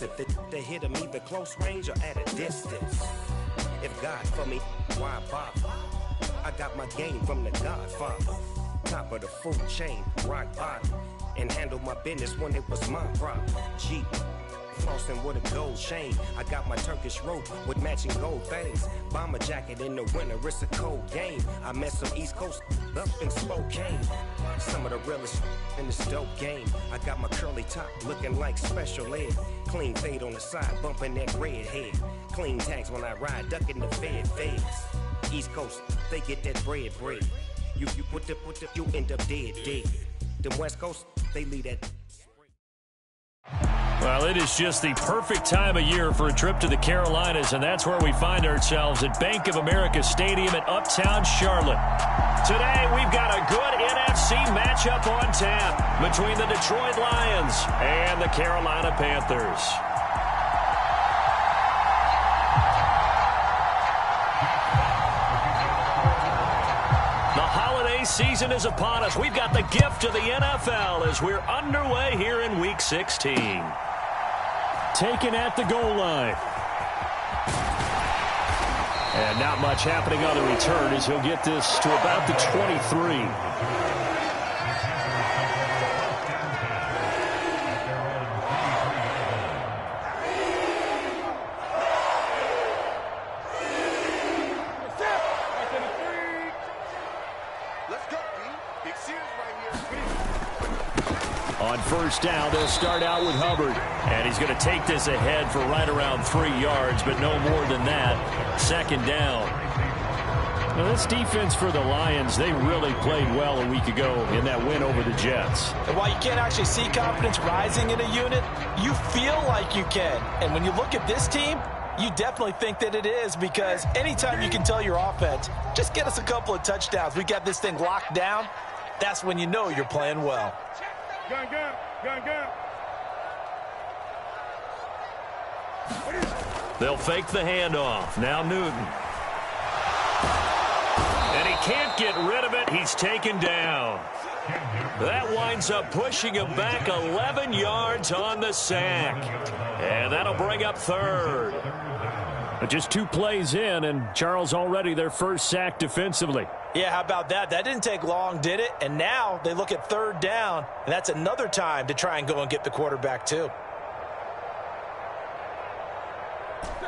If they hit him either close range or at a distance. If God for me, why bother? I got my game from the Godfather. Top of the food chain, rock bottom. And handle my business when it was my problem. Jeep, flossing with a gold chain. I got my Turkish rope with matching gold things. Bomber jacket in the winter, it's a cold game. I met some East Coast up in Spokane. Some of the realest in this dope game. I got my curly top looking like special ed. Clean fade on the side, bumping that red head. Clean tags when I ride, ducking the feds. East Coast, they get that bread. You you end up dead. The West Coast, they leave that. Well, it is just the perfect time of year for a trip to the Carolinas, and that's where we find ourselves at Bank of America Stadium in Uptown Charlotte. Today, we've got a good NFC matchup on tap between the Detroit Lions and the Carolina Panthers. Season is upon us. We've got the gift of the NFL as we're underway here in Week 16. Taken at the goal line. And not much happening on the return as he'll get this to about the 23. On first down, they'll start out with Hubbard. And he's going to take this ahead for right around 3 yards, but no more than that. Second down. Now, this defense for the Lions, they really played well a week ago in that win over the Jets. And while you can't actually see confidence rising in a unit, you feel like you can. And when you look at this team, you definitely think that it is, because anytime you can tell your offense, just get us a couple of touchdowns, we got this thing locked down, that's when you know you're playing well. Gun. They'll fake the handoff. Now Newton. And he can't get rid of it. He's taken down. That winds up pushing him back 11 yards on the sack. And that'll bring up third. But just 2 plays in, and Charles already their first sack defensively. Yeah, how about that? That didn't take long, did it? And now they look at third down, and that's another time to try and go and get the quarterback too.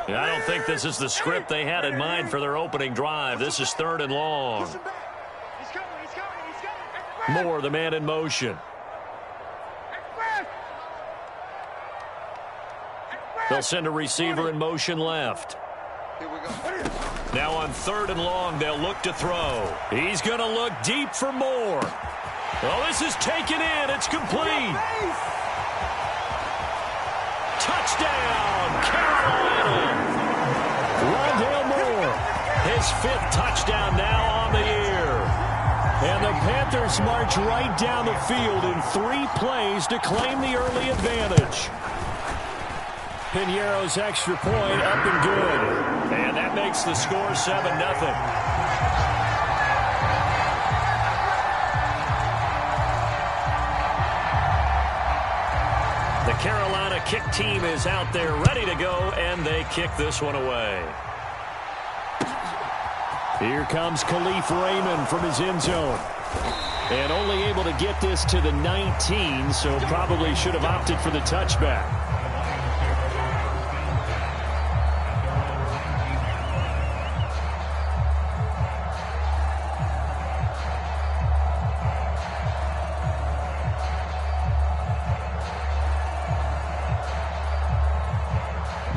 I don't think this is the script they had in mind for their opening drive. This is third and long. Moore, the man in motion. They'll send a receiver in motion left. Now on third and long, they'll look to throw. He's going to look deep for Moore. Well, this is taken in. It's complete. Touchdown, Carolina. Rondale Moore, his 5th touchdown now on the year. And the Panthers march right down the field in 3 plays to claim the early advantage. Piñeiro's extra point up and good. And that makes the score 7-0. The Carolina kick team is out there ready to go, and they kick this one away. Here comes Khalif Raymond from his end zone. And only able to get this to the 19, so probably should have opted for the touchback.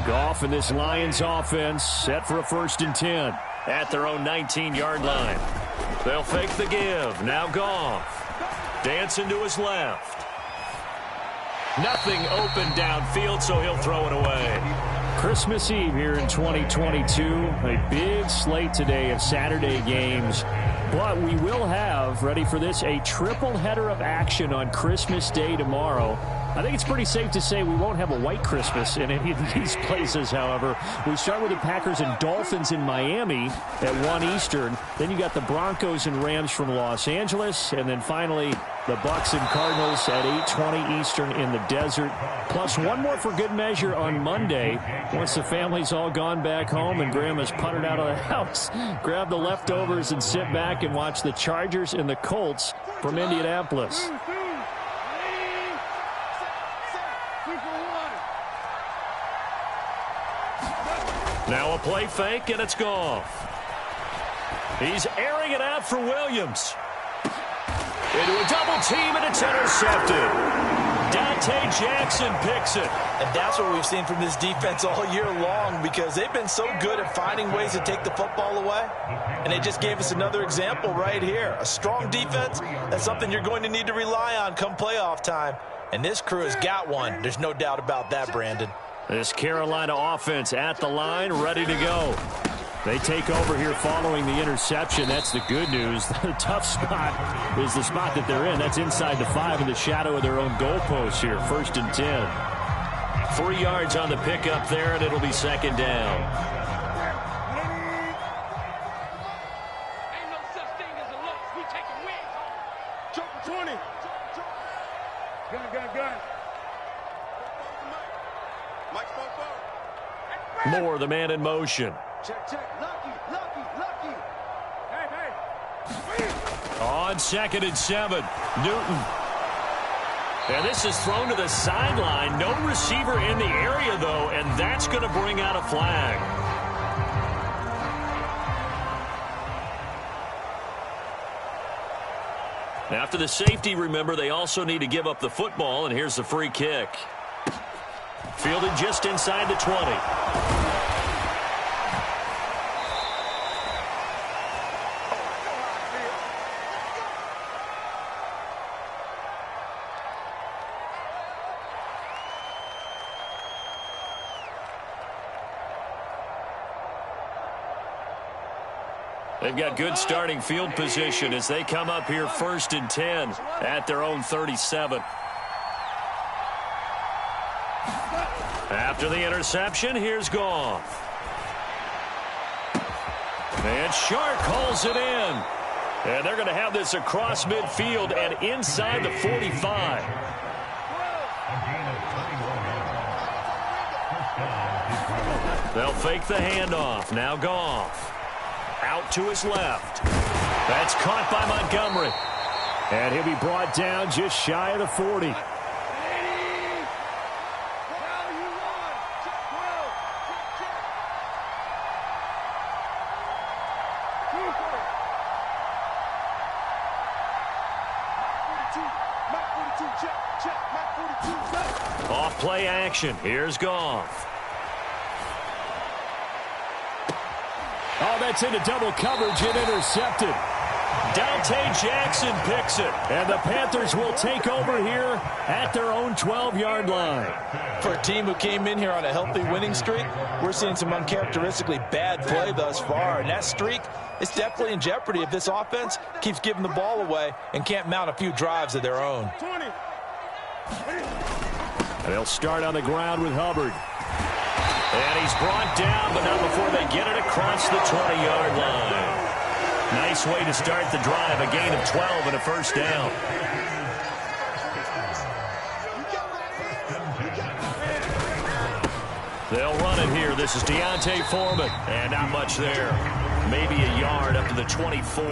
Goff and this Lions offense set for a 1st and 10 at their own 19-yard line. They'll fake the give. Now Goff. Dancing to his left. Nothing open downfield, so he'll throw it away. Christmas Eve here in 2022. A big slate today of Saturday games. But we will have, ready for this, a triple header of action on Christmas Day tomorrow. I think it's pretty safe to say we won't have a white Christmas in any of these places, however. We start with the Packers and Dolphins in Miami at 1 Eastern. Then you got the Broncos and Rams from Los Angeles. And then finally, The Bucs and Cardinals at 8:20 Eastern in the desert. Plus one more for good measure on Monday. Once the family's all gone back home and Grandma's puttered out of the house, grab the leftovers and sit back and watch the Chargers and the Colts from Indianapolis. Now a play fake, and it's Goff. He's airing it out for Williams. Into a double team, and it's intercepted. Dante Jackson picks it. And that's what we've seen from this defense all year long, because they've been so good at finding ways to take the football away. And they just gave us another example right here. A strong defense, that's something you're going to need to rely on come playoff time. And this crew has got one. There's no doubt about that, Brandon. This Carolina offense at the line, ready to go. They take over here following the interception. That's the good news. The tough spot is the spot that they're in. That's inside the 5 in the shadow of their own goalpost here. 1st and 10. 3 yards on the pickup there, and it'll be 2nd down. Ain't no such thing as a loss. We taking wins home. Jump for 20. Gun. Mike spoke. Moore, the man in motion. Check. Lucky. Hey. On 2nd and 7, Newton. And this is thrown to the sideline. No receiver in the area, though, and that's going to bring out a flag. After the safety, remember, they also need to give up the football, and here's the free kick. Fielded just inside the 20. They've got good starting field position as they come up here 1st and 10 at their own 37. After the interception, here's Goff. And Shark holds it in. And they're going to have this across midfield and inside the 45. They'll fake the handoff. Now Goff. Out to his left. That's caught by Montgomery. And he'll be brought down just shy of the 40. Off play action. Here's Goff. Oh, that's into double coverage and intercepted. Dante Jackson picks it. And the Panthers will take over here at their own 12-yard line. For a team who came in here on a healthy winning streak, we're seeing some uncharacteristically bad play thus far. And that streak is definitely in jeopardy if this offense keeps giving the ball away and can't mount a few drives of their own. And they'll start on the ground with Hubbard. And he's brought down, but not before they get it across the 20-yard line. Nice way to start the drive, a gain of 12 and a 1st down. They'll run it here. This is Deontay Foreman, and not much there. Maybe a yard up to the 24.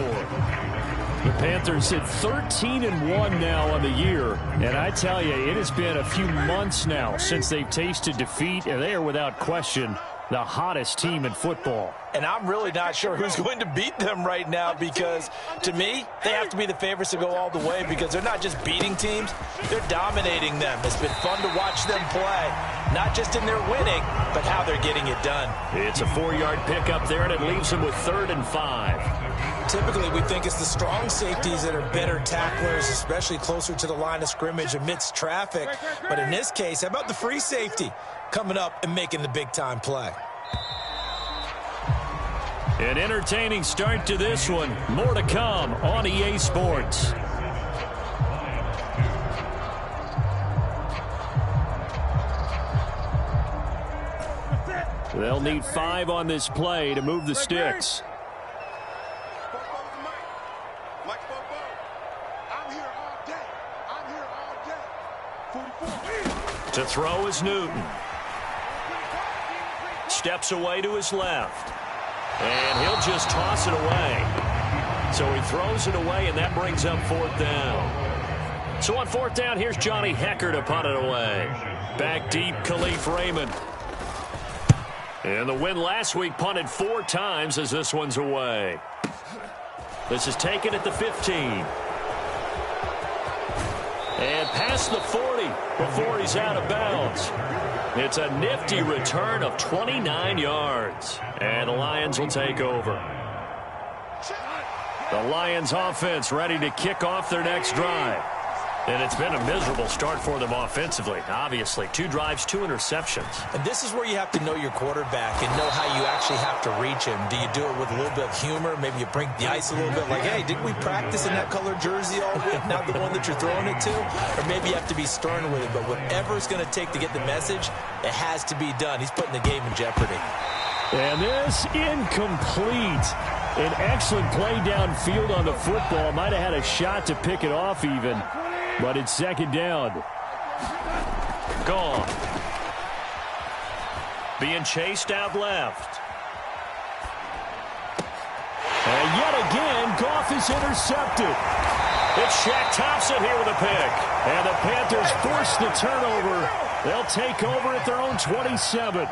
The Panthers at 13-1 now on the year, and I tell you, it has been a few months now since they've tasted defeat, and they are without question the hottest team in football. And I'm really not sure who's going to beat them right now, because to me, they have to be the favorites to go all the way, because they're not just beating teams, they're dominating them. It's been fun to watch them play, not just in their winning, but how they're getting it done. It's a 4-yard pickup there, and it leaves them with 3rd and 5. Typically, we think it's the strong safeties that are better tacklers, especially closer to the line of scrimmage amidst traffic. But in this case, how about the free safety coming up and making the big-time play? An entertaining start to this one. More to come on EA Sports. They'll need 5 on this play to move the sticks. I'm here all day. To throw is Newton. Steps away to his left. And he'll just toss it away. So he throws it away, and that brings up 4th down. So on 4th down, here's Johnny Hecker to punt it away. Back deep, Khalif Raymond. And the win last week punted 4 times as this one's away. This is taken at the 15. And past the 40 before he's out of bounds. It's a nifty return of 29 yards. And the Lions will take over. The Lions offense ready to kick off their next drive. And it's been a miserable start for them offensively. Obviously, 2 drives, 2 interceptions. And this is where you have to know your quarterback and know how you actually have to reach him. Do you do it with a little bit of humor? Maybe you break the ice a little bit like, hey, didn't we practice in that colored jersey all week, not the one that you're throwing it to? Or maybe you have to be stern with it. But whatever it's going to take to get the message, it has to be done. He's putting the game in jeopardy. And this incomplete. An excellent play downfield on the football. Might have had a shot to pick it off even. But it's 2nd down. Gone. Being chased out left. And yet again, Goff is intercepted. It's Shaq Thompson here with a pick. And the Panthers force the turnover. They'll take over at their own 27.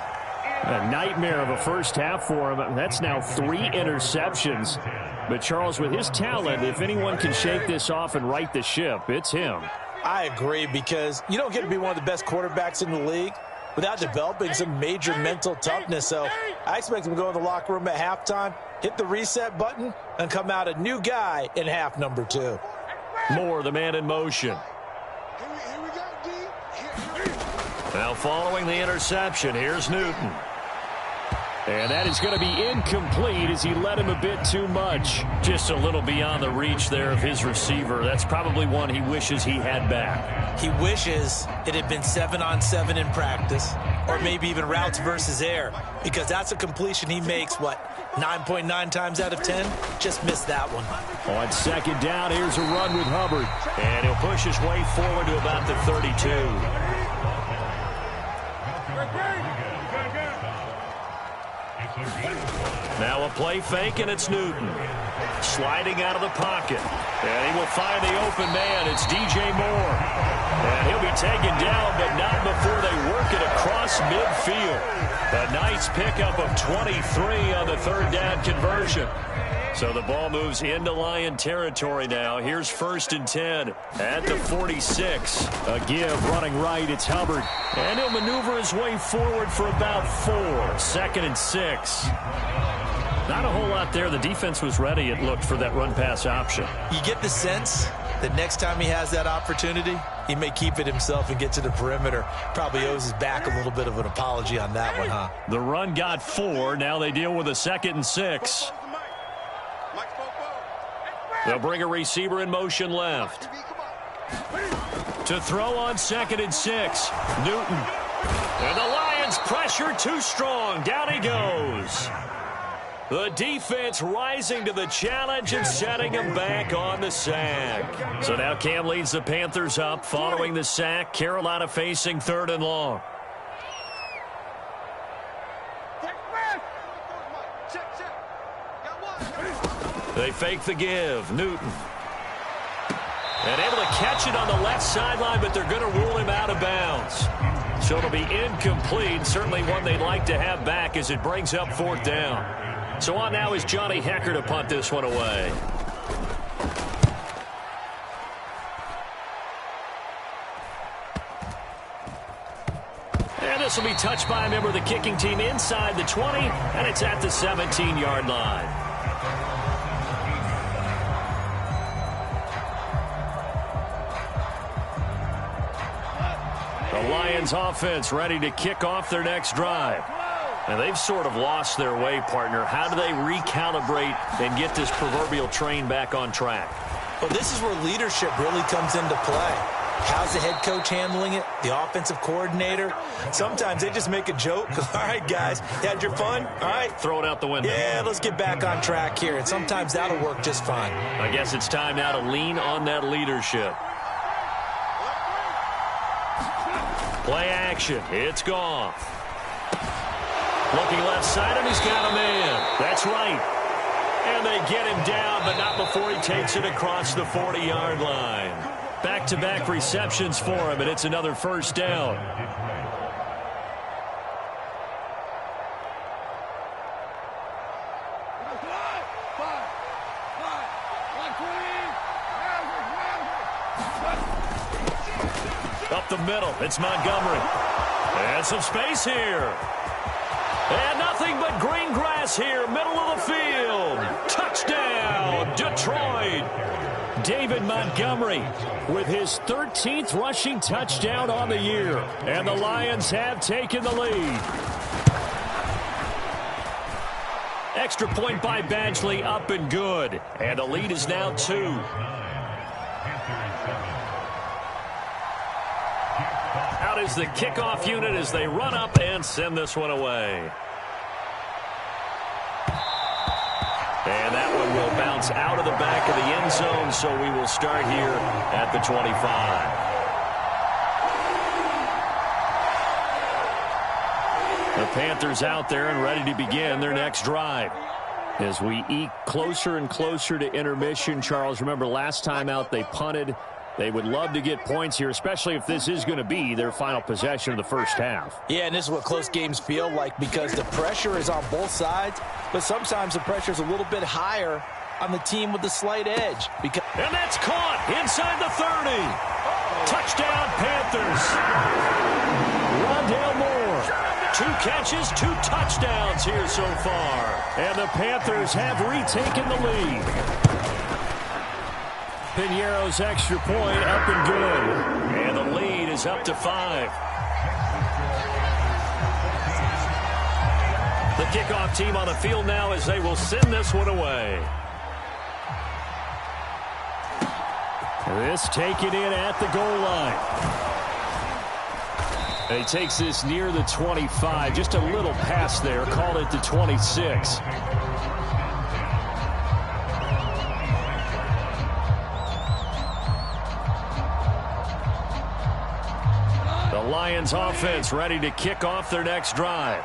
A nightmare of a first half for him. That's now 3 interceptions. But, Charles, with his talent, if anyone can shake this off and right the ship, it's him. I agree, because you don't get to be one of the best quarterbacks in the league without developing some major mental toughness. So I expect him to go in the locker room at halftime, hit the reset button, and come out a new guy in half number 2. Moore, the man in motion. Now following the interception, here's Newton. And that is going to be incomplete as he led him a bit too much. Just a little beyond the reach there of his receiver. That's probably one he wishes he had back. He wishes it had been 7-on-7 in practice, or maybe even routes versus air, because that's a completion he makes, 9.9 times out of 10? Just missed that one. On 2nd down, here's a run with Hubbard. And he'll push his way forward to about the 32. Now a play fake, and it's Newton. Sliding out of the pocket. And he will find the open man. It's DJ Moore. And he'll be taken down, but not before they work it across midfield. A nice pickup of 23 on the 3rd down conversion. So the ball moves into Lion territory now. Here's 1st and 10 at the 46. A give running right. It's Hubbard. And he'll maneuver his way forward for about 4. 2nd and 6. Not a whole lot there. The defense was ready, it looked, for that run-pass option. You get the sense that next time he has that opportunity, he may keep it himself and get to the perimeter. Probably owes his back a little bit of an apology on that one, huh? The run got 4. Now they deal with a 2nd and 6. They'll bring a receiver in motion left. To throw on 2nd and 6. Newton. And the Lions pressure too strong. Down he goes. The defense rising to the challenge and setting him back on the sack. So now Cam leads the Panthers up following the sack. Carolina facing 3rd and long. They fake the give. Newton. And able to catch it on the left sideline, but they're going to rule him out of bounds. So it'll be incomplete. Certainly one they'd like to have back as it brings up 4th down. So on now is Johnny Hecker to punt this one away. And this will be touched by a member of the kicking team inside the 20, and it's at the 17-yard line. The Lions offense ready to kick off their next drive. And they've sort of lost their way, partner. How do they recalibrate and get this proverbial train back on track? Well, this is where leadership really comes into play. How's the head coach handling it? The offensive coordinator? Sometimes they just make a joke. All right, guys, had your fun? All right. Throw it out the window. Yeah, let's get back on track here. And sometimes that'll work just fine. I guess it's time now to lean on that leadership. Play action. It's Goff. Looking left side, and he's got a man. That's right. And they get him down, but not before he takes it across the 40-yard line. Back-to-back receptions for him, and it's another first down. Up the middle, it's Montgomery. And some space here. And nothing but green grass here, middle of the field. Touchdown, Detroit. David Montgomery with his 13th rushing touchdown on the year. And the Lions have taken the lead. Extra point by Badgley, up and good. And the lead is now 2. Out is the kickoff unit as they run up and send this one away. And that one will bounce out of the back of the end zone, so we will start here at the 25. The Panthers out there and ready to begin their next drive. As we eke closer and closer to intermission, Charles, remember last time out they punted. They would love to get points here, especially if this is going to be their final possession of the first half. Yeah, and this is what close games feel like because the pressure is on both sides, but sometimes the pressure is a little bit higher on the team with the slight edge. And that's caught inside the 30. Touchdown, Panthers. Rondale Moore. 2 catches, 2 touchdowns here so far. And the Panthers have retaken the lead. Piñeiro's extra point up and good. And the lead is up to 5. The kickoff team on the field now as they will send this one away. This taken in at the goal line. He takes this near the 25. Just a little pass there. Called it the 26. Lions offense ready to kick off their next drive.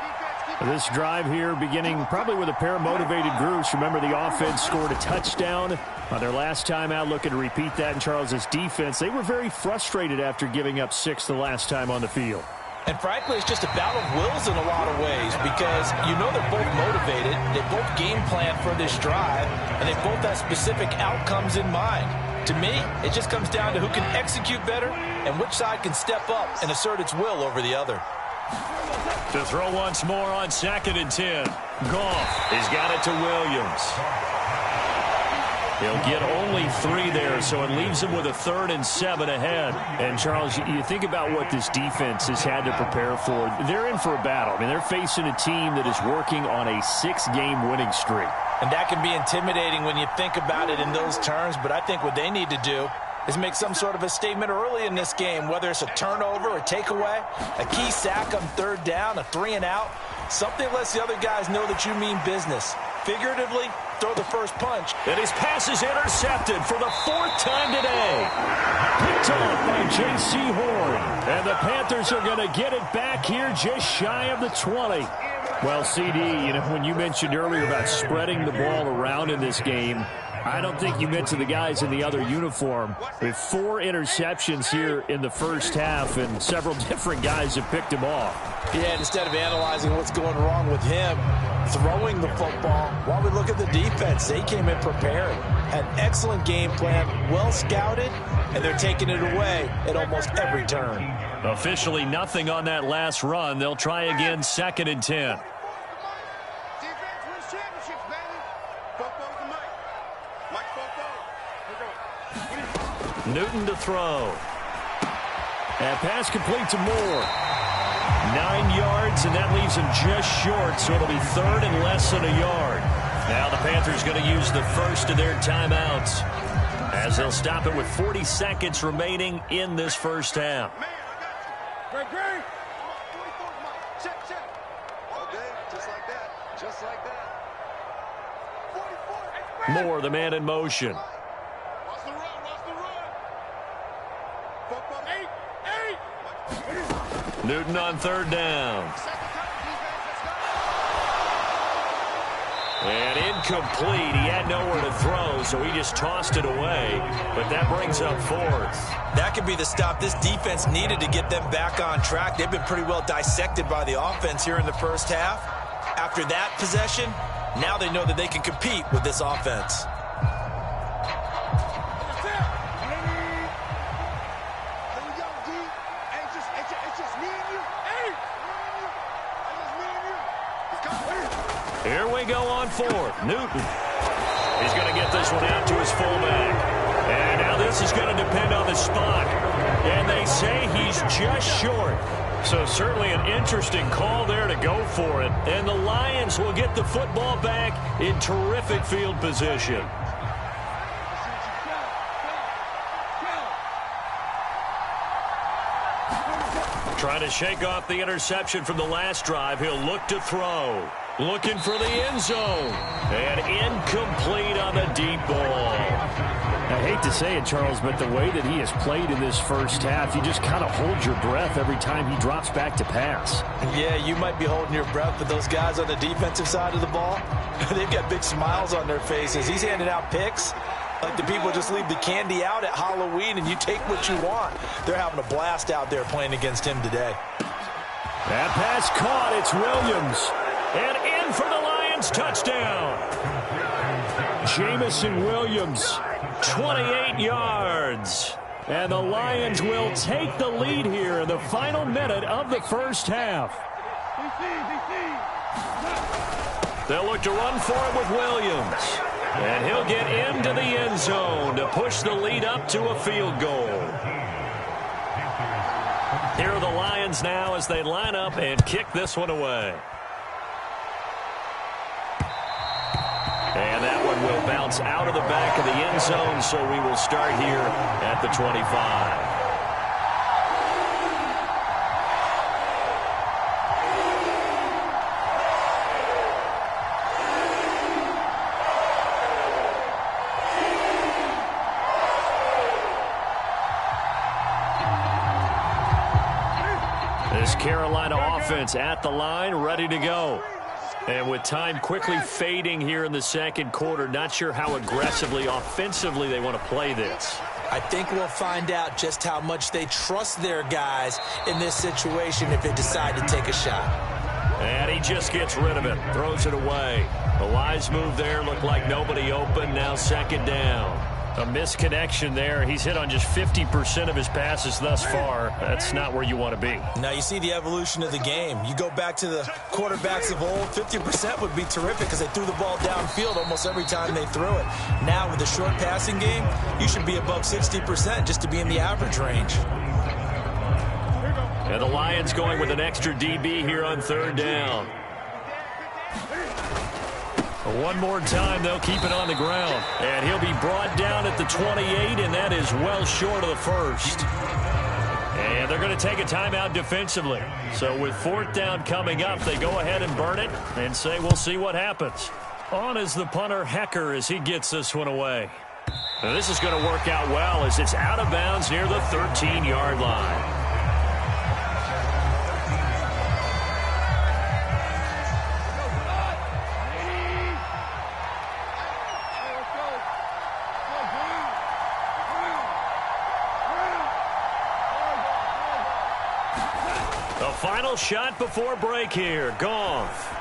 This drive here beginning probably with a pair of motivated groups. Remember, the offense scored a touchdown on their last time out, looking to repeat that in Charles's defense. They were very frustrated after giving up 6 the last time on the field. And frankly, it's just a battle of wills in a lot of ways because you know they're both motivated. They both game plan for this drive, and they both have specific outcomes in mind. To me, it just comes down to who can execute better and which side can step up and assert its will over the other. To throw once more on 2nd and 10. Goff has got it to Williams. He'll get only 3 there, so it leaves him with a 3rd and 7 ahead. And, Charles, you think about what this defense has had to prepare for. They're in for a battle. I mean, they're facing a team that is working on a 6-game winning streak. And that can be intimidating when you think about it in those terms, but I think what they need to do is make some sort of a statement early in this game, whether it's a turnover, a takeaway, a key sack on 3rd down, a 3-and-out. Something lets the other guys know that you mean business. Figuratively, throw the first punch. And his pass is intercepted for the 4th time today. Picked off by J.C. Horn. And the Panthers are going to get it back here just shy of the 20. Well, CD, you know, when you mentioned earlier about spreading the ball around in this game, I don't think you mentioned the guys in the other uniform. With 4 interceptions here in the first half, and several different guys have picked him off. Yeah, instead of analyzing what's going wrong with him, throwing the football, while we look at the defense, they came in prepared. Had an excellent game plan, well scouted, and they're taking it away at almost every turn. Officially nothing on that last run. They'll try again, 2nd and 10. Newton to throw. And pass complete to Moore. 9 yards, and that leaves him just short, so it'll be 3rd and less than a yard. Now the Panthers going to use the first of their timeouts as they'll stop it with 40 seconds remaining in this first half. Moore, the man in motion. Newton on third down. And incomplete. He had nowhere to throw, so he just tossed it away. But that brings up fourth. That could be the stop this defense needed to get them back on track. They've been pretty well dissected by the offense here in the first half. After that possession, now they know that they can compete with this offense. Here we go on fourth. Newton. He's going to get this one out to his fullback. And now this is going to depend on the spot. And they say he's just short. So certainly an interesting call there to go for it. And the Lions will get the football back in terrific field position. Trying to shake off the interception from the last drive. He'll look to throw. Looking for the end zone. And incomplete on the deep ball. I hate to say it, Charles, but the way that he has played in this first half, you just kind of hold your breath every time he drops back to pass. Yeah, you might be holding your breath, but those guys on the defensive side of the ball, they've got big smiles on their faces. He's handing out picks like the people just leave the candy out at Halloween and you take what you want. They're having a blast out there playing against him today. That pass caught. It's Williams. And in for the Lions touchdown. Jamison Williams, 28 yards. And the Lions will take the lead here in the final minute of the first half. They'll look to run for it with Williams. And he'll get into the end zone to push the lead up to a field goal. Here are the Lions now as they line up and kick this one away. And that one will bounce out of the back of the end zone, so we will start here at the 25. This Carolina offense at the line, ready to go. And with time quickly fading here in the second quarter, not sure how aggressively, offensively they want to play this. I think we'll find out just how much they trust their guys in this situation if they decide to take a shot. And he just gets rid of it, throws it away. A wise move there, looked like nobody open, now second down. A misconnection there. He's hit on just 50% of his passes thus far. That's not where you want to be. Now you see the evolution of the game. You go back to the quarterbacks of old, 50% would be terrific because they threw the ball downfield almost every time they threw it. Now with the short passing game, you should be above 60% just to be in the average range. And the Lions going with an extra DB here on third down. One more time, they'll keep it on the ground. And he'll be brought down at the 28, and that is well short of the first. And they're going to take a timeout defensively. So with fourth down coming up, they go ahead and burn it and say we'll see what happens. On is the punter, Hecker, as he gets this one away. Now this is going to work out well as it's out of bounds near the 13-yard line. Final shot before break here. Goff.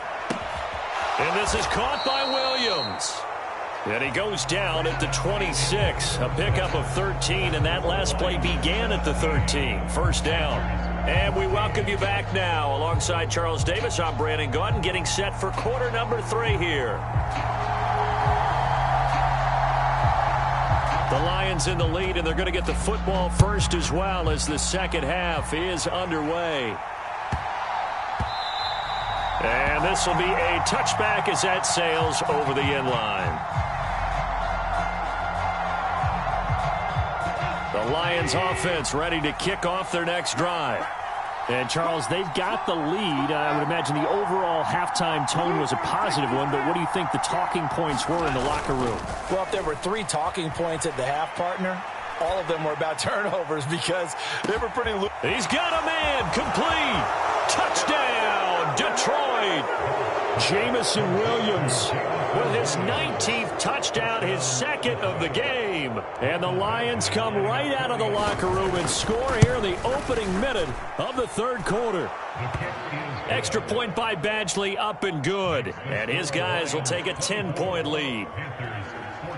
And this is caught by Williams. And he goes down at the 26. A pickup of 13, and that last play began at the 13. First down. And we welcome you back now. Alongside Charles Davis, I'm Brandon Gaudin, getting set for quarter number 3 here. The Lions in the lead, and they're going to get the football first as well as the second half is underway. And this will be a touchback as that sails over the end line. The Lions offense ready to kick off their next drive. And, Charles, they've got the lead. I would imagine the overall halftime tone was a positive one, but what do you think the talking points were in the locker room? Well, if there were 3 talking points at the half, partner, all of them were about turnovers because they were pretty loose. He's got a man. Complete. Touchdown, Detroit. Jamison Williams with his 19th touchdown, his second of the game. And the Lions come right out of the locker room and score here in the opening minute of the third quarter. Extra point by Badgley, up and good. And his guys will take a 10-point lead.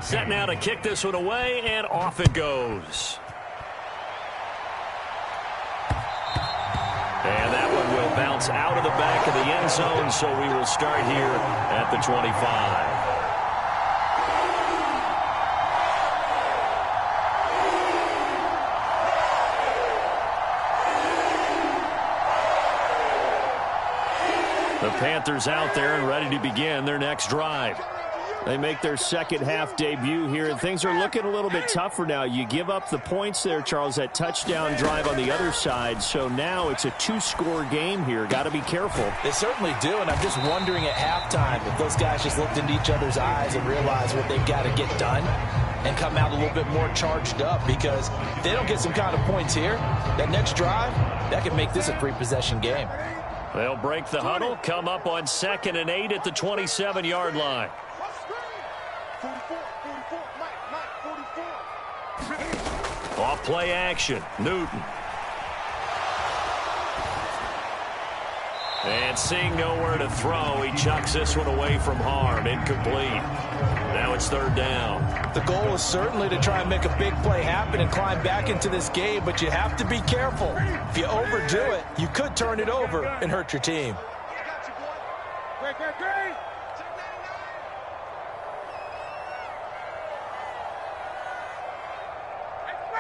Set now to kick this one away, and off it goes. And that one will bounce out of the back of the end zone, so we will start here at the 25. The Panthers out there and ready to begin their next drive. They make their second half debut here, and things are looking a little bit tougher now. You give up the points there, Charles, that touchdown drive on the other side. So now it's a two-score game here. Got to be careful. They certainly do, and I'm just wondering at halftime if those guys just looked into each other's eyes and realized what they've got to get done and come out a little bit more charged up, because if they don't get some kind of points here, that next drive, that could make this a three-possession game. They'll break the huddle, come up on 2nd and 8 at the 27-yard line. Off play action, Newton. And seeing nowhere to throw, he chucks this one away from harm, incomplete. Now it's third down. The goal is certainly to try and make a big play happen and climb back into this game, but you have to be careful. If you overdo it, you could turn it over and hurt your team.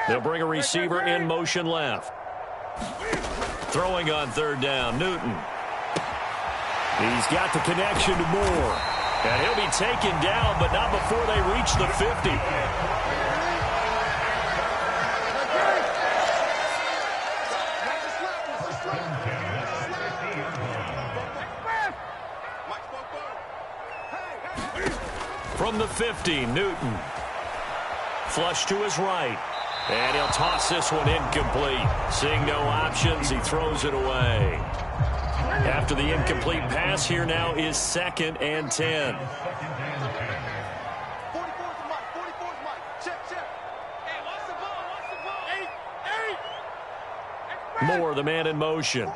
They'll bring a receiver in motion left. Throwing on third down, Newton. He's got the connection to Moore. And he'll be taken down, but not before they reach the 50. From the 50, Newton. Flush to his right. And he'll toss this one incomplete. Seeing no options, he throws it away. After the incomplete pass, here now is 2nd and 10. Moore, the man in motion.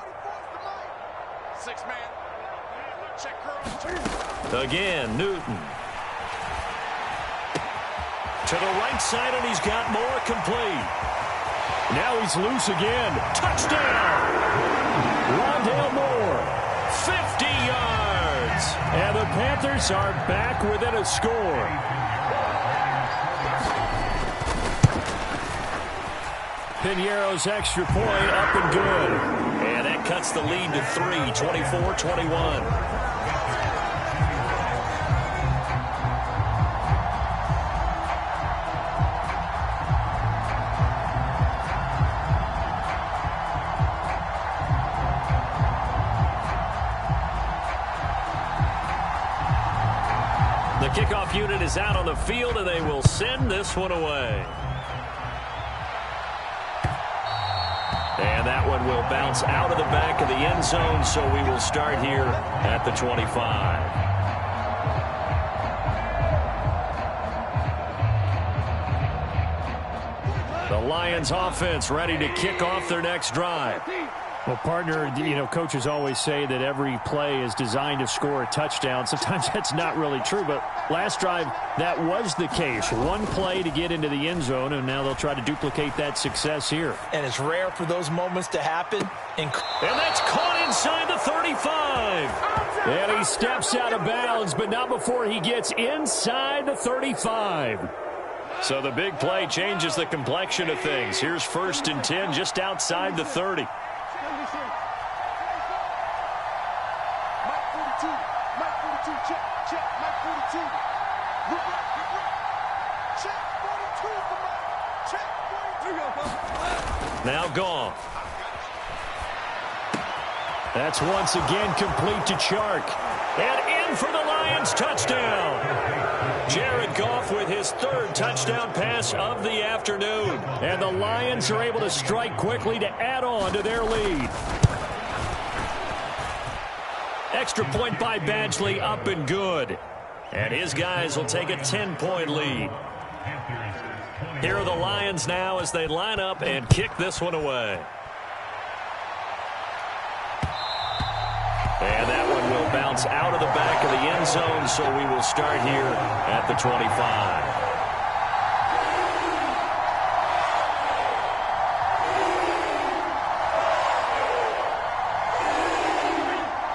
Again, Newton. To the right side, and he's got Moore complete. Now he's loose again. Touchdown! Rondale Moore. 50 yards! And the Panthers are back within a score. Piñeiro's extra point up and good. And that cuts the lead to 3, 24-21. Kickoff unit is out on the field, and they will send this one away. And that one will bounce out of the back of the end zone, so we will start here at the 25. The Lions offense ready to kick off their next drive. Well, partner, coaches always say that every play is designed to score a touchdown. Sometimes that's not really true, but last drive, that was the case. One play to get into the end zone, and now they'll try to duplicate that success here. And it's rare for those moments to happen. And that's caught inside the 35. And he steps out of bounds, but not before he gets inside the 35. So the big play changes the complexion of things. Here's 1st and 10 just outside the 30. Now gone. That's once again complete to Chark. And in for the Lions touchdown. Jared Goff with his third touchdown pass of the afternoon. And the Lions are able to strike quickly to add on to their lead. Extra point by Badgley, up and good. And his guys will take a 10-point lead. Here are the Lions now as they line up and kick this one away. And that one will bounce out of the back of the end zone, so we will start here at the 25.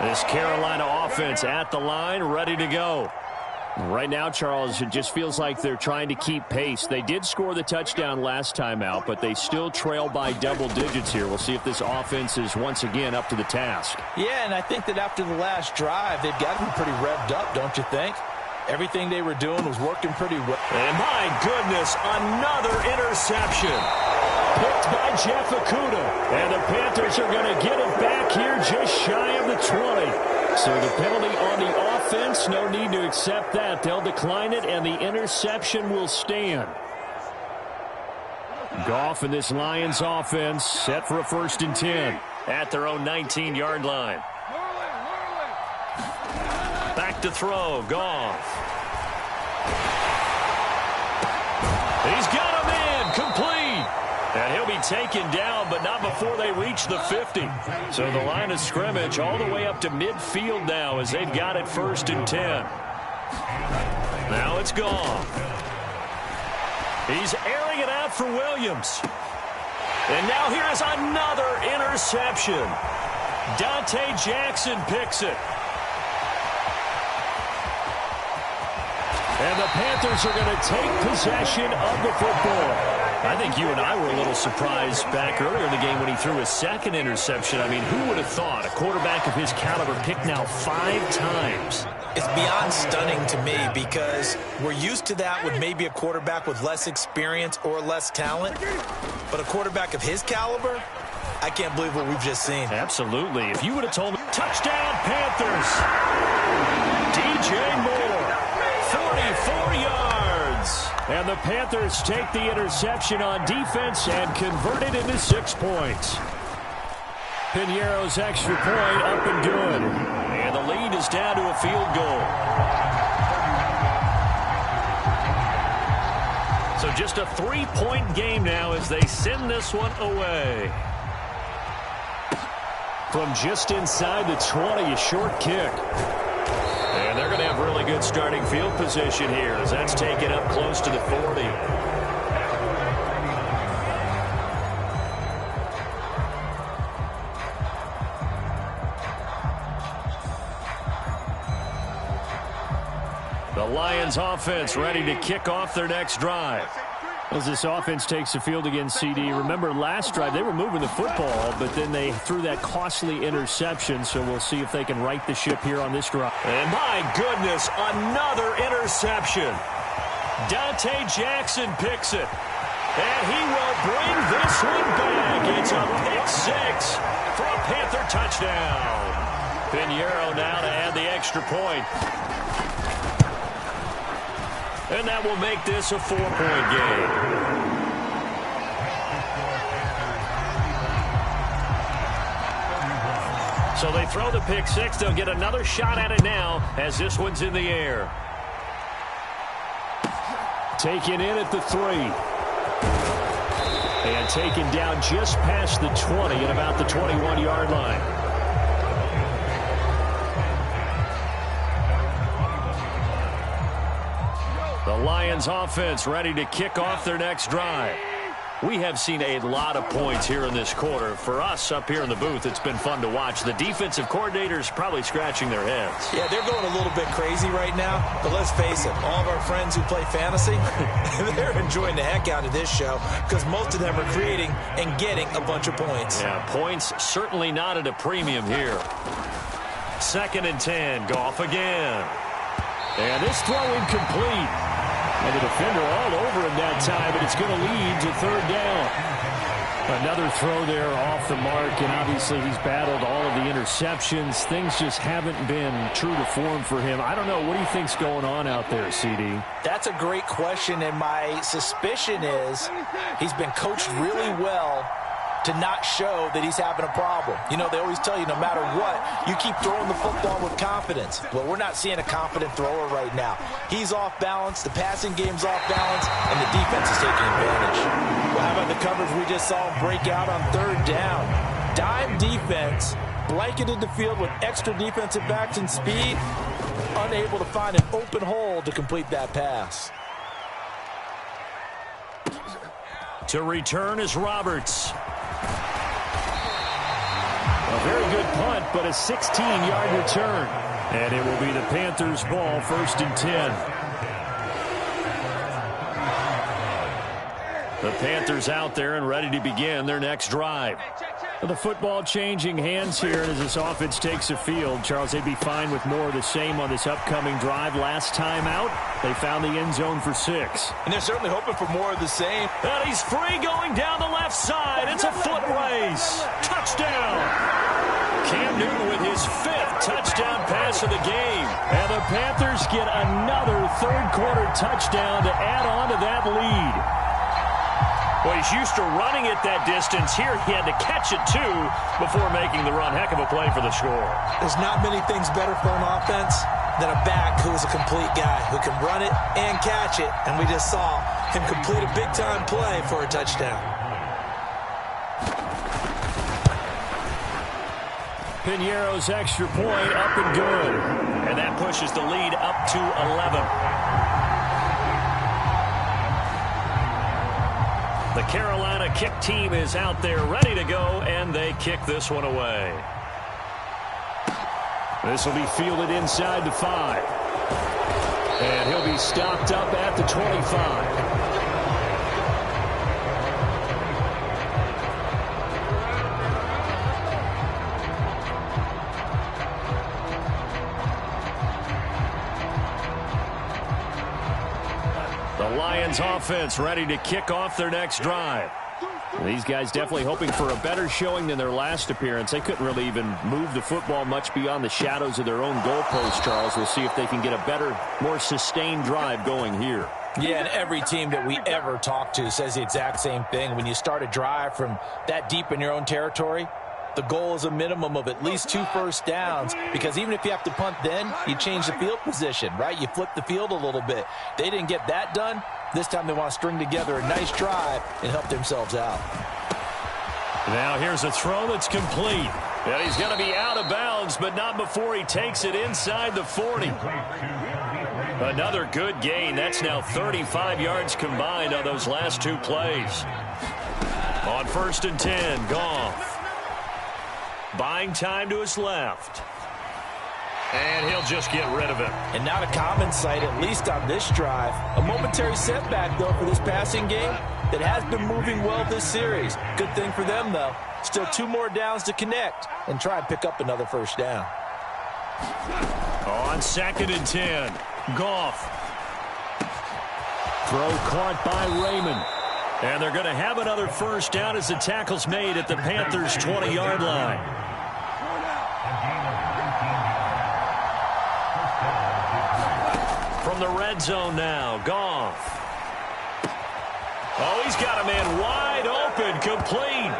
This Carolina offense at the line, ready to go. Right now, Charles, it just feels like they're trying to keep pace. They did score the touchdown last time out, but they still trail by double digits here. We'll see if this offense is once again up to the task. Yeah, and I think that after the last drive, they've got to be pretty revved up, don't you think? Everything they were doing was working pretty well. And my goodness, another interception. Picked by Jeff Okudah. And the Panthers are going to get it back here just shy of the 20. So the penalty on the offense, no need to accept that. They'll decline it, and the interception will stand. Goff and this Lions offense set for a 1st and 10. At their own 19-yard line. Back to throw, Goff. He's got him in, complete. And he'll be taken down, but not before they reach the 50. So the line of scrimmage all the way up to midfield now as they've got it 1st and 10. Now it's Goff. He's airing it out for Williams. And now here's another interception. Dante Jackson picks it. And the Panthers are going to take possession of the football. I think you and I were a little surprised back earlier in the game when he threw his 2nd interception. I mean, who would have thought a quarterback of his caliber picked now 5 times? It's beyond stunning to me because we're used to that with maybe a quarterback with less experience or less talent. But a quarterback of his caliber, I can't believe what we've just seen. Absolutely. If you would have told me, touchdown Panthers. DJ Moore, 44 yards. And the Panthers take the interception on defense and convert it into 6 points. Piñeiro's extra point up and good. And the lead is down to a field goal. So just a 3-point game now as they send this one away. From just inside the 20, a short kick. And they're going to have really good starting field position here as that's taken up close to the 40. The Lions offense ready to kick off their next drive. As this offense takes the field against CD, remember last drive they were moving the football, but then they threw that costly interception, so we'll see if they can right the ship here on this drive. And my goodness, another interception. Dante Jackson picks it. And he will bring this one back. It's a pick 6 for a Panther touchdown. Piñeiro now to add the extra point. And that will make this a 4-point game. So they throw the pick 6. They'll get another shot at it now as this one's in the air. Taken in at the 3. And taken down just past the 20 at about the 21-yard line. The Lions offense ready to kick off their next drive. We have seen a lot of points here in this quarter. For us up here in the booth, it's been fun to watch. The defensive coordinators probably scratching their heads. Yeah, they're going a little bit crazy right now. But let's face it, all of our friends who play fantasy, they're enjoying the heck out of this show because most of them are creating and getting a bunch of points. Yeah, points certainly not at a premium here. 2nd and 10, Goff again. And this throw incomplete. And the defender all over him that time, but it's going to lead to 3rd down. Another throw there off the mark, and obviously he's battled all of the interceptions. Things just haven't been true to form for him. I don't know. What do you think's going on out there, CD? That's a great question, and my suspicion is he's been coached really well to not show that he's having a problem. You know, they always tell you no matter what, you keep throwing the football with confidence. Well, we're not seeing a confident thrower right now. He's off balance, the passing game's off balance, and the defense is taking advantage. Well, how about the coverage we just saw him break out on third down? Dime defense, blanketed the field with extra defensive backs and speed, unable to find an open hole to complete that pass. To return is Roberts. A very good punt, but a 16-yard return. And it will be the Panthers' ball, 1st and 10. The Panthers out there and ready to begin their next drive. The football changing hands here as this offense takes the field. Charles, they'd be fine with more of the same on this upcoming drive. Last time out, they found the end zone for 6. And they're certainly hoping for more of the same. And he's free going down the left side. It's a foot race. Touchdown. Cam Newton with his 5th touchdown pass of the game. And the Panthers get another third-quarter touchdown to add on to that lead. Well, he's used to running it that distance. Here he had to catch it, too, before making the run. Heck of a play for the score. There's not many things better for an offense than a back who is a complete guy, who can run it and catch it. And we just saw him complete a big-time play for a touchdown. Piñeiro's extra point up and good. And that pushes the lead up to 11. The Carolina kick team is out there ready to go, and they kick this one away. This will be fielded inside the 5. And he'll be stopped up at the 25. Lions offense ready to kick off their next drive. These guys definitely hoping for a better showing than their last appearance. They couldn't really even move the football much beyond the shadows of their own goalpost, Charles. We'll see if they can get a better, more sustained drive going here. Yeah, and every team that we ever talk to says the exact same thing. When you start a drive from that deep in your own territory, the goal is a minimum of at least 2 first downs, because even if you have to punt then, you change the field position, right? You flip the field a little bit. They didn't get that done. This time they want to string together a nice drive and help themselves out. Now here's a throw that's complete. And he's going to be out of bounds, but not before he takes it inside the 40. Another good gain. That's now 35 yards combined on those last 2 plays. On 1st and 10, Goff. Buying time to his left. And he'll just get rid of it. And not a common sight, at least on this drive. A momentary setback, though, for this passing game that has been moving well this series. Good thing for them, though. Still 2 more downs to connect and try and pick up another first down. On 2nd and 10, Goff. Throw caught by Raymond. And they're going to have another first down as the tackle's made at the Panthers' 20-yard line. From the red zone now, Goff. Oh, he's got a man wide open, complete.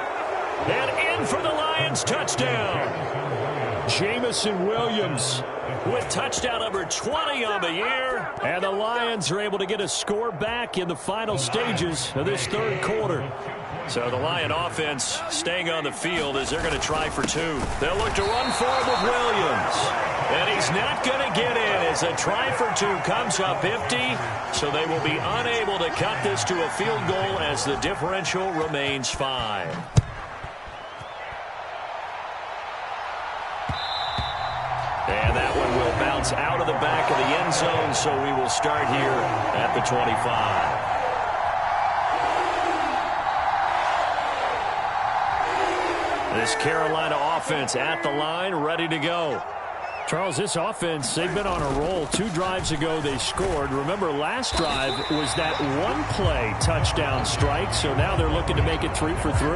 And in for the Lions touchdown. Jamison Williams with touchdown number 20 on the year. And the Lions are able to get a score back in the final stages of this 3rd quarter. So the Lion offense staying on the field as they're going to try for 2. They'll look to run forward with Williams. And he's not going to get in as a try for 2 comes up empty. So they will be unable to cut this to a field goal as the differential remains 5. And that one will bounce out of the back of the end zone, so we will start here at the 25. This Carolina offense at the line, ready to go. Charles, this offense, they've been on a roll. 2 drives ago, they scored. Remember, last drive was that one-play touchdown strike, so now they're looking to make it 3 for 3.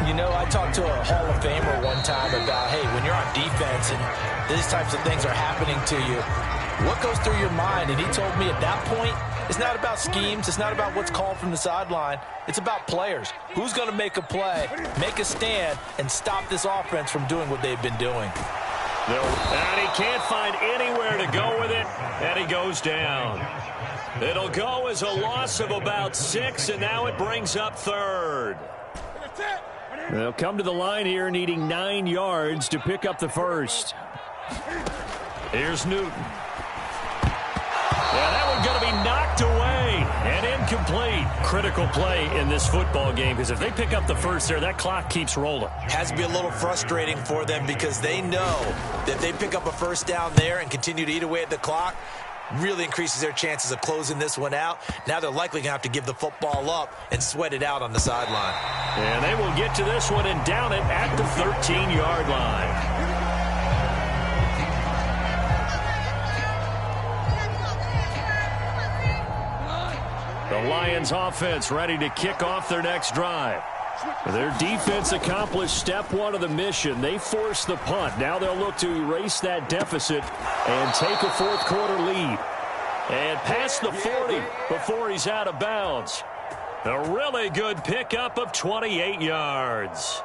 You know, I talked to a Hall of Famer one time about, hey, when you're on defense and these types of things are happening to you, what goes through your mind? And he told me at that point, it's not about schemes. It's not about what's called from the sideline. It's about players. Who's going to make a play, make a stand, and stop this offense from doing what they've been doing? And he can't find anywhere to go with it, and he goes down. It'll go as a loss of about 6, and now it brings up 3rd. They'll come to the line here needing 9 yards to pick up the first. Here's Newton. Yeah, that one's going to be knocked away and incomplete. Critical play in this football game because if they pick up the first there, that clock keeps rolling. Has to be a little frustrating for them because they know that if they pick up a first down there and continue to eat away at the clock, really increases their chances of closing this one out. Now they're likely going to have to give the football up and sweat it out on the sideline. And they will get to this one and down it at the 13-yard line. The Lions offense ready to kick off their next drive. Their defense accomplished step 1 of the mission. They forced the punt. Now they'll look to erase that deficit and take a fourth-quarter lead. And past the 40 before he's out of bounds. A really good pickup of 28 yards.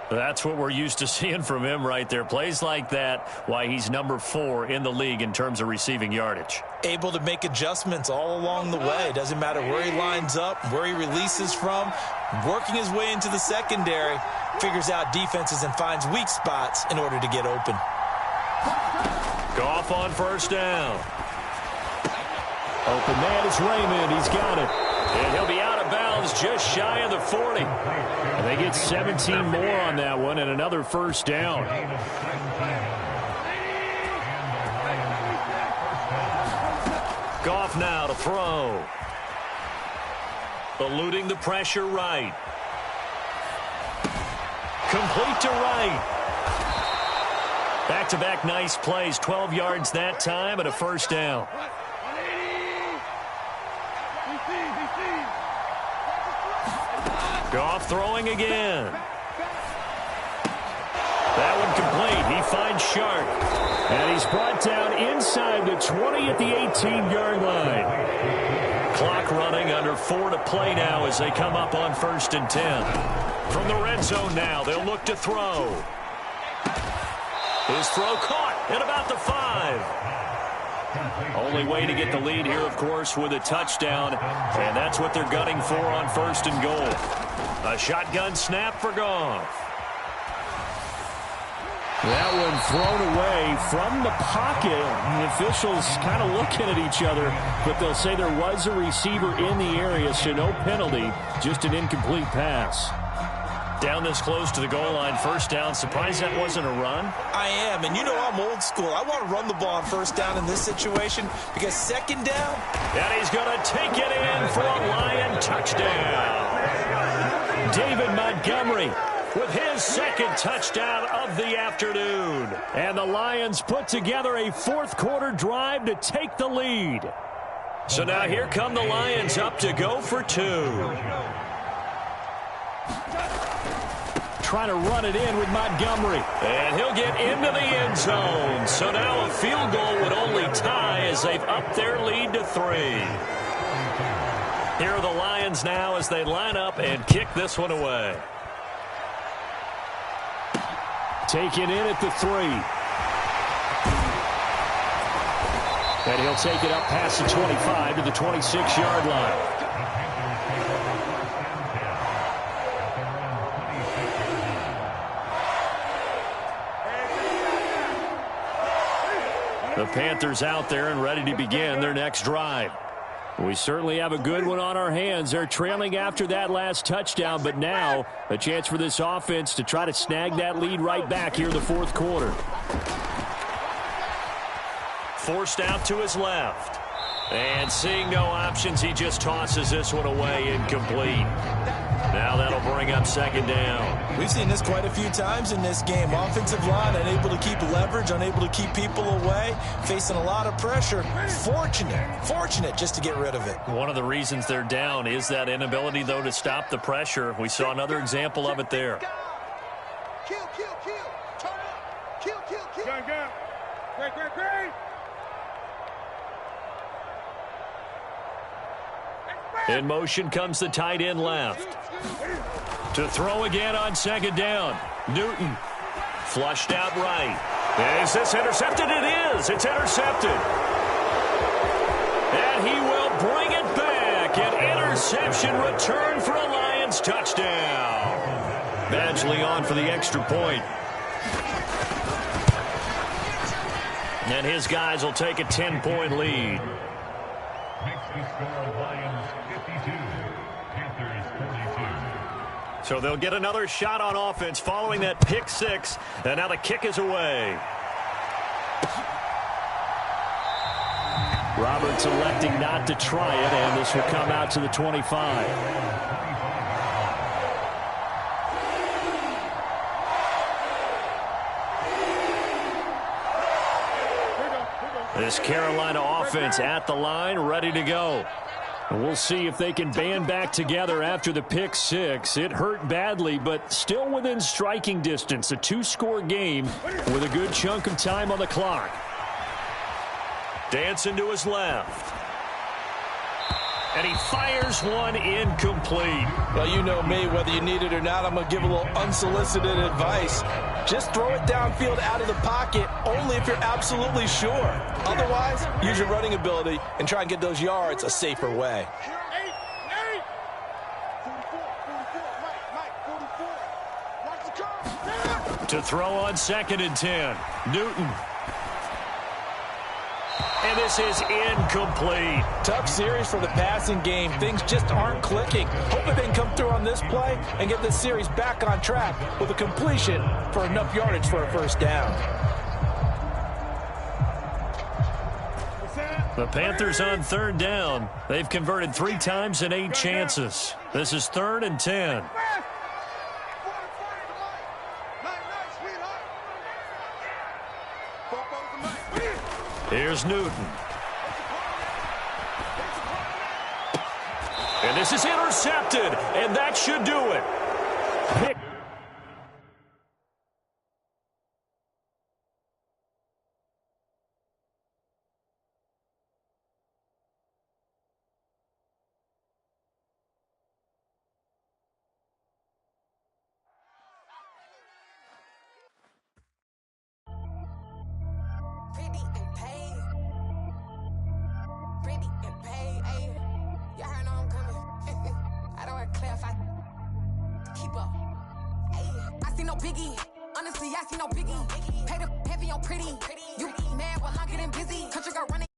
That's what we're used to seeing from him right there. Plays like that, why he's number 4 in the league in terms of receiving yardage. Able to make adjustments all along the way. Doesn't matter where he lines up, where he releases from. Working his way into the secondary, figures out defenses and finds weak spots in order to get open. Goff on first down. Open man is Raymond. He's got it. And he'll be out of bounds just shy of the 40. And they get 17 more on that one and another first down. Goff now to throw. Eluding the pressure right. Complete to right. Back-to-back nice plays. 12 yards that time and a first down. Goff throwing again. That one complete. He finds Sharp. And he's brought down inside the 20 at the 18-yard line. Clock running, under 4 to play now as they come up on 1st and 10. From the red zone now, they'll look to throw. His throw caught at about the 5. Only way to get the lead here, of course, with a touchdown. And that's what they're gunning for on 1st and goal. A shotgun snap for Goff. That one thrown away from the pocket. The officials kind of looking at each other, but they'll say there was a receiver in the area, so no penalty, just an incomplete pass. Down this close to the goal line, first down. Surprised that wasn't a run? I am, and you know I'm old school. I want to run the ball on first down in this situation because second down. And he's going to take it in for a Lion touchdown. David Montgomery with his second touchdown of the afternoon. And the Lions put together a fourth-quarter drive to take the lead. So now here come the Lions up to go for 2. Trying to run it in with Montgomery. And he'll get into the end zone. So now a field goal would only tie as they've upped their lead to 3. Here are the Lions now as they line up and kick this one away. Taken in at the 3. And he'll take it up past the 25 to the 26-yard line. The Panthers out there and ready to begin their next drive. We certainly have a good one on our hands. They're trailing after that last touchdown, but now a chance for this offense to try to snag that lead right back here in the fourth quarter. Forced out to his left. And seeing no options, he just tosses this one away incomplete. Now that'll bring up second down. We've seen this quite a few times in this game. Offensive line unable to keep leverage, unable to keep people away, facing a lot of pressure. Fortunate just to get rid of it. One of the reasons they're down is that inability, though, to stop the pressure. We saw another example of it there. Kill. Turn up. Kill. Go. Great. In motion comes the tight end left. To throw again on second down. Newton flushed out right. Is this intercepted? It is. It's intercepted. And he will bring it back. An interception return for a Lions touchdown. Badgley on for the extra point. And his guys will take a 10-point lead. Makes the score Lions 52, Panthers 42. So they'll get another shot on offense following that pick six. And now the kick is away. Roberts electing not to try it, and this will come out to the 25. This Carolina offense at the line, ready to go. And we'll see if they can band back together after the pick six. It hurt badly, but still within striking distance. A two-score game with a good chunk of time on the clock. Dancing to his left. And he fires one incomplete. Well, you know me, whether you need it or not, I'm going to give a little unsolicited advice. Just throw it downfield out of the pocket only if you're absolutely sure. Otherwise, use your running ability and try and get those yards a safer way. 44. To throw on 2nd and 10. Newton. And this is incomplete. Tough series for the passing game. Things just aren't clicking. Hoping they can come through on this play and get this series back on track with a completion for enough yardage for a first down. The Panthers on 3rd down. They've converted 3 times in 8 chances. This is 3rd and 10. Here's Newton. And this is intercepted, and that should do it. Pick. Honestly, I see no biggie. Pay the heavy on pretty. You mad while I'm getting busy. Country girl running.